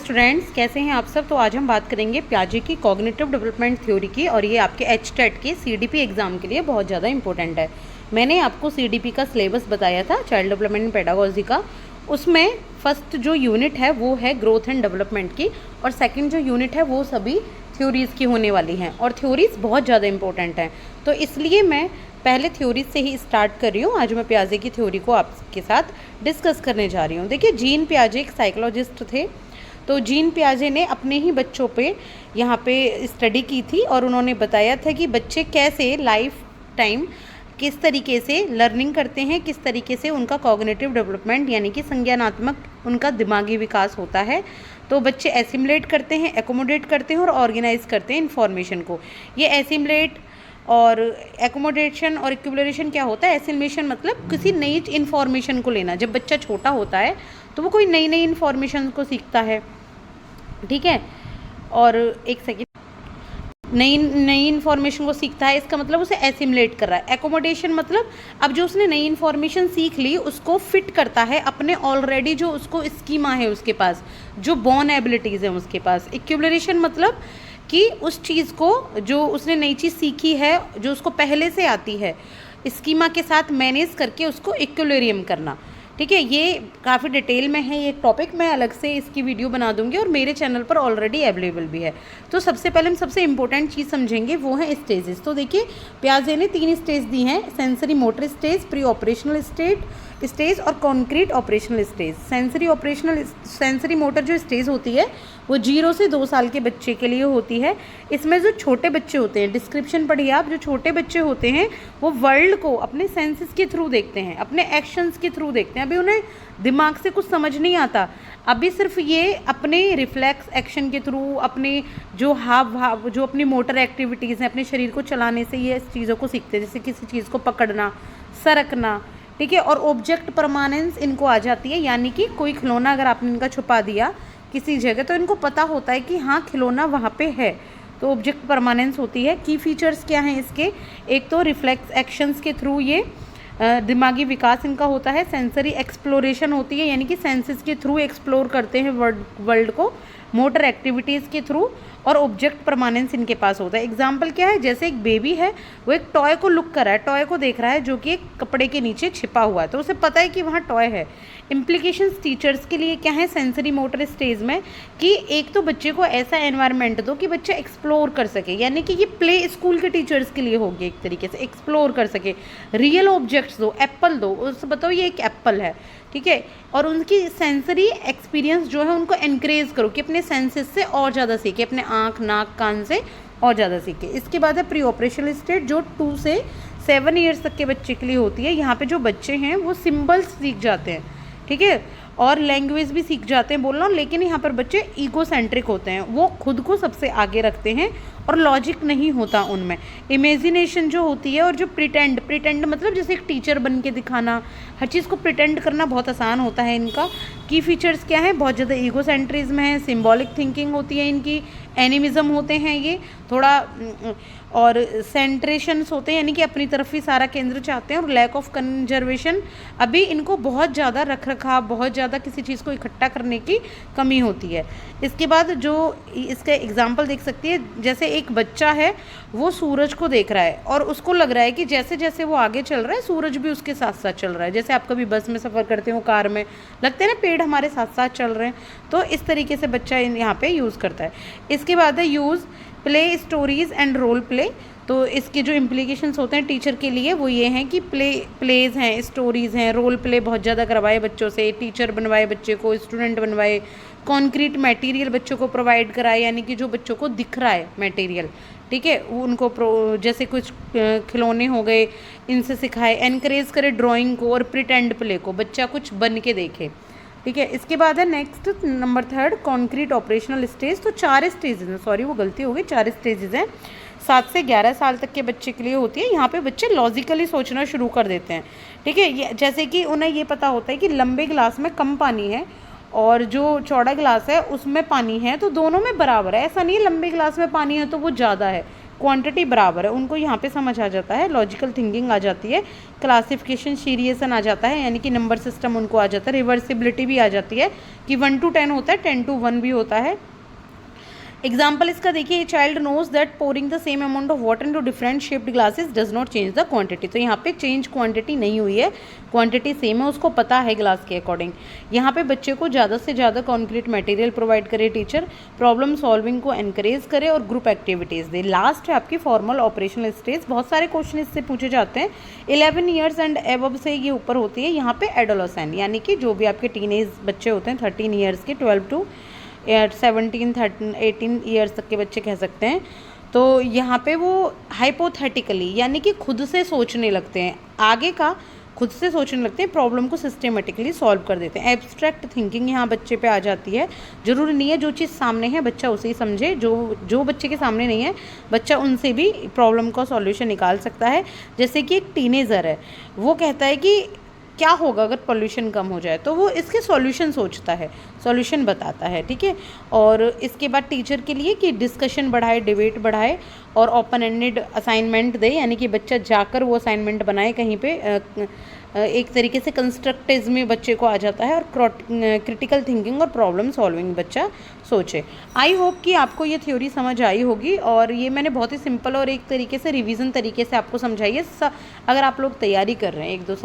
Students कैसे हैं आप सब। तो आज हम बात करेंगे पियाजे की कॉग्निटिव डेवलपमेंट थ्योरी की, और ये आपके एचटेट के सीडीपी एग्जाम के लिए बहुत ज़्यादा इंपॉर्टेंट है। मैंने आपको सीडीपी का सिलेबस बताया था चाइल्ड डेवलपमेंट पेडागोजी का। उसमें फर्स्ट जो यूनिट है वो है ग्रोथ एंड डेवलपमेंट की, और सेकंड जो यूनिट है वो सभी थ्योरीज़ की होने वाली हैं, और थ्योरीज़ बहुत ज़्यादा इंपॉर्टेंट हैं। तो इसलिए मैं पहले थ्योरी से ही स्टार्ट कर रही हूँ। आज मैं पियाजे की थ्योरी को आपके साथ डिस्कस करने जा रही हूँ। देखिए, जीन पियाजे एक साइकोलॉजिस्ट थे। तो जीन पियाजे ने अपने ही बच्चों पे यहाँ पे स्टडी की थी, और उन्होंने बताया था कि बच्चे कैसे लाइफ टाइम किस तरीके से लर्निंग करते हैं, किस तरीके से उनका कॉग्निटिव डेवलपमेंट यानी कि संज्ञानात्मक उनका दिमागी विकास होता है। तो बच्चे एसिमुलेट करते हैं, एकोमोडेट करते हैं और ऑर्गेनाइज करते हैं इन्फॉर्मेशन को। ये एसिमुलेट और एकोमोडेशन और एक्यूमुलेशन क्या होता है? एसिमुलेशन मतलब किसी नई इन्फॉर्मेशन को लेना। जब बच्चा छोटा होता है तो वो कोई नई नई इन्फॉर्मेशन को सीखता है, ठीक है। और एक सेकेंड, नई इन्फॉर्मेशन को सीखता है, इसका मतलब उसे एसिमुलेट कर रहा है। एकोमोडेशन मतलब अब जो उसने नई इन्फॉर्मेशन सीख ली उसको फिट करता है अपने ऑलरेडी जो उसको स्कीमा है उसके पास, जो बॉर्न एबिलिटीज़ हैं उसके पास। एक्यूमुलेशन मतलब कि उस चीज़ को जो उसने नई चीज़ सीखी है, जो उसको पहले से आती है, स्कीमा के साथ मैनेज करके उसको इक्विलिब्रियम करना, ठीक है। ये काफ़ी डिटेल में है, ये टॉपिक मैं अलग से इसकी वीडियो बना दूंगी और मेरे चैनल पर ऑलरेडी अवेलेबल भी है। तो सबसे पहले हम सबसे इंपॉर्टेंट चीज़ समझेंगे वो है स्टेजेस। तो देखिए, पियाजे ने 3 स्टेज दी हैं: sensory motor stage, pre operational stage और concrete operational stage. Sensory motor जो स्टेज होती है वो 0 से 2 साल के बच्चे के लिए होती है। इसमें जो छोटे बच्चे होते हैं, डिस्क्रिप्शन पढ़िए आप, जो छोटे बच्चे होते हैं वो वर्ल्ड को अपने सेंसेस के थ्रू देखते हैं, अपने एक्शंस के थ्रू देखते हैं। अभी उन्हें दिमाग से कुछ समझ नहीं आता, अभी सिर्फ ये अपने रिफ्लेक्स एक्शन के थ्रू, अपने जो हाव भाव, जो अपनी मोटर एक्टिविटीज़ हैं, अपने शरीर को चलाने से ये चीज़ों को सीखते हैं, जैसे किसी चीज़ को पकड़ना, सरकना, ठीक है। और ऑब्जेक्ट परमानेंस इनको आ जाती है, यानी कि कोई खिलौना अगर आपने इनका छुपा दिया किसी जगह तो इनको पता होता है कि हाँ खिलौना वहाँ पे है, तो ऑब्जेक्ट परमानेंस होती है। की फीचर्स क्या हैं इसके? एक तो रिफ्लेक्स एक्शंस के थ्रू ये दिमागी विकास इनका होता है। सेंसरी एक्सप्लोरेशन होती है, यानी कि सेंसेस के थ्रू एक्सप्लोर करते हैं वर्ल्ड को, मोटर एक्टिविटीज़ के थ्रू, और ऑब्जेक्ट परमानेंस इनके पास होता है। एग्जाम्पल क्या है? जैसे एक बेबी है, वो एक टॉय को लुक कर रहा है, टॉय को देख रहा है जो कि एक कपड़े के नीचे छिपा हुआ है, तो उसे पता है कि वहाँ टॉय है। इम्प्लीकेशंस टीचर्स के लिए क्या है सेंसरी मोटर स्टेज में? कि एक तो बच्चे को ऐसा एनवायरनमेंट दो कि बच्चा एक्सप्लोर कर सके, यानी कि ये प्ले स्कूल के टीचर्स के लिए होगी, एक तरीके से एक्सप्लोर कर सके। रियल ऑब्जेक्ट्स दो, एप्पल दो, उससे बताओ ये एक एप्पल है, ठीक है। और उनकी सेंसरी एक्सपीरियंस जो है उनको एनकरेज करो कि अपने सेंसेस से और ज़्यादा सीखे, अपने आँख, नाक, कान से और ज़्यादा सीखे। इसके बाद है प्री ऑपरेशनल स्टेज, जो 2 से 7 ईयर्स तक के बच्चे के लिए होती है। यहाँ पे जो बच्चे हैं वो सिम्बल्स सीख जाते हैं, ठीक है, और लैंग्वेज भी सीख जाते हैं बोलना। लेकिन यहाँ पर बच्चे ईगो सेंट्रिक होते हैं, वो खुद को सबसे आगे रखते हैं और लॉजिक नहीं होता उनमें। इमेजिनेशन जो होती है, और जो प्रिटेंड मतलब जैसे एक टीचर बन के दिखाना, हर चीज़ को प्रिटेंड करना बहुत आसान होता है इनका। की फीचर्स क्या है? बहुत ज़्यादा ईगो सेंट्रिज्म है, सिम्बॉलिक थिंकिंग होती है इनकी, एनिमिज्म होते हैं ये थोड़ा, और सेंट्रेशंस होते हैं, यानी कि अपनी तरफ ही सारा केंद्र चाहते हैं। और लैक ऑफ कंजर्वेशन, अभी इनको बहुत ज़्यादा रख रखाव, बहुत ज़्यादा किसी चीज़ को इकट्ठा करने की कमी होती है। इसके बाद जो इसका एग्जाम्पल देख सकती है, जैसे एक बच्चा है वो सूरज को देख रहा है और उसको लग रहा है कि जैसे जैसे वो आगे चल रहा है सूरज भी उसके साथ साथ चल रहा है। जैसे आप कभी बस में सफ़र करते हो, कार में, लगते हैं ना पेड़ हमारे साथ साथ चल रहे हैं, तो इस तरीके से बच्चा यहाँ पे यूज़ करता है। इसके बाद है use play stories and role play. तो इसके जो इम्प्लीकेशंस होते हैं टीचर के लिए वो ये हैं कि प्लेज हैं, स्टोरीज़ हैं, रोल प्ले बहुत ज़्यादा करवाए बच्चों से, टीचर बनवाए बच्चे को, स्टूडेंट बनवाए, कॉन्क्रीट मटेरियल बच्चों को प्रोवाइड कराए, यानी कि जो बच्चों को दिख रहा है मटेरियल, ठीक है, उनको जैसे कुछ खिलौने हो गए इनसे सिखाए। एनकरेज करे ड्राइंग को और प्रिटेंड प्ले को, बच्चा कुछ बन के देखे, ठीक है। इसके बाद है next number 3 concrete operational stage. तो 4 स्टेजेस हैं, सॉरी वो गलती हो गई, 4 स्टेजेस हैं। 7 से 11 साल तक के बच्चे के लिए होती है। यहाँ पे बच्चे लॉजिकली सोचना शुरू कर देते हैं, ठीक है। ये जैसे कि उन्हें ये पता होता है कि लंबे गिलास में कम पानी है और जो चौड़ा गिलास है उसमें पानी है, तो दोनों में बराबर है। ऐसा नहीं है लंबे गिलास में पानी है तो वो ज़्यादा है, क्वांटिटी बराबर है, उनको यहाँ पे समझ आ जाता है, लॉजिकल थिंकिंग आ जाती है, क्लासिफिकेशन सीरियसन आ जाता है, यानी कि नंबर सिस्टम उनको आ जाता है, रिवर्सिबिलिटी भी आ जाती है कि 1 to 10 होता है, 10 to 1 भी होता है। एग्जाम्पल इसका देखिए, a child knows that pouring the same amount of water into different shaped glasses does not change the quantity. तो यहाँ पे चेंज क्वांटिटी नहीं हुई है, क्वांटिटी सेम है, उसको पता है ग्लास के अकॉर्डिंग। यहाँ पे बच्चे को ज़्यादा से ज़्यादा कॉन्क्रीट मटेरियल प्रोवाइड करे टीचर, प्रॉब्लम सॉल्विंग को एनकरेज करे और ग्रुप एक्टिविटीज़ दे। लास्ट है आपकी फॉर्मल ऑपरेशनल स्टेज, बहुत सारे क्वेश्चन इससे पूछे जाते हैं। 11 ईयर्स एंड एबव से ये ऊपर होती है। यहाँ पे एडोलेसेंट यानी कि जो भी आपके टीनेज बच्चे होते हैं 13 ईयर्स के, 12 to 17, 13, 18 ईयर्स तक के बच्चे कह सकते हैं। तो यहाँ पे वो हाइपोथेटिकली यानी कि खुद से सोचने लगते हैं, आगे का खुद से सोचने लगते हैं, प्रॉब्लम को सिस्टेमेटिकली सॉल्व कर देते हैं। एब्स्ट्रैक्ट थिंकिंग यहाँ बच्चे पे आ जाती है। जरूरी नहीं है जो चीज़ सामने है बच्चा उसे ही समझे, जो बच्चे के सामने नहीं है बच्चा उनसे भी प्रॉब्लम का सॉल्यूशन निकाल सकता है। जैसे कि एक टीनेजर है, वो कहता है कि क्या होगा अगर पोल्यूशन कम हो जाए, तो वो इसके सॉल्यूशन सोचता है, सॉल्यूशन बताता है, ठीक है। और इसके बाद टीचर के लिए कि डिस्कशन बढ़ाए, डिबेट बढ़ाए और ओपन एंडेड असाइनमेंट दे, यानी कि बच्चा जाकर वो असाइनमेंट बनाए कहीं पे, एक तरीके से कंस्ट्रक्टिव में बच्चे को आ जाता है और क्रिटिकल थिंकिंग और प्रॉब्लम सॉल्विंग बच्चा सोचे। आई होप कि आपको ये थ्योरी समझ आई होगी और ये मैंने बहुत ही सिंपल और एक तरीके से रिवीजन तरीके से आपको समझाई है। अगर आप लोग तैयारी कर रहे हैं 1-2 साल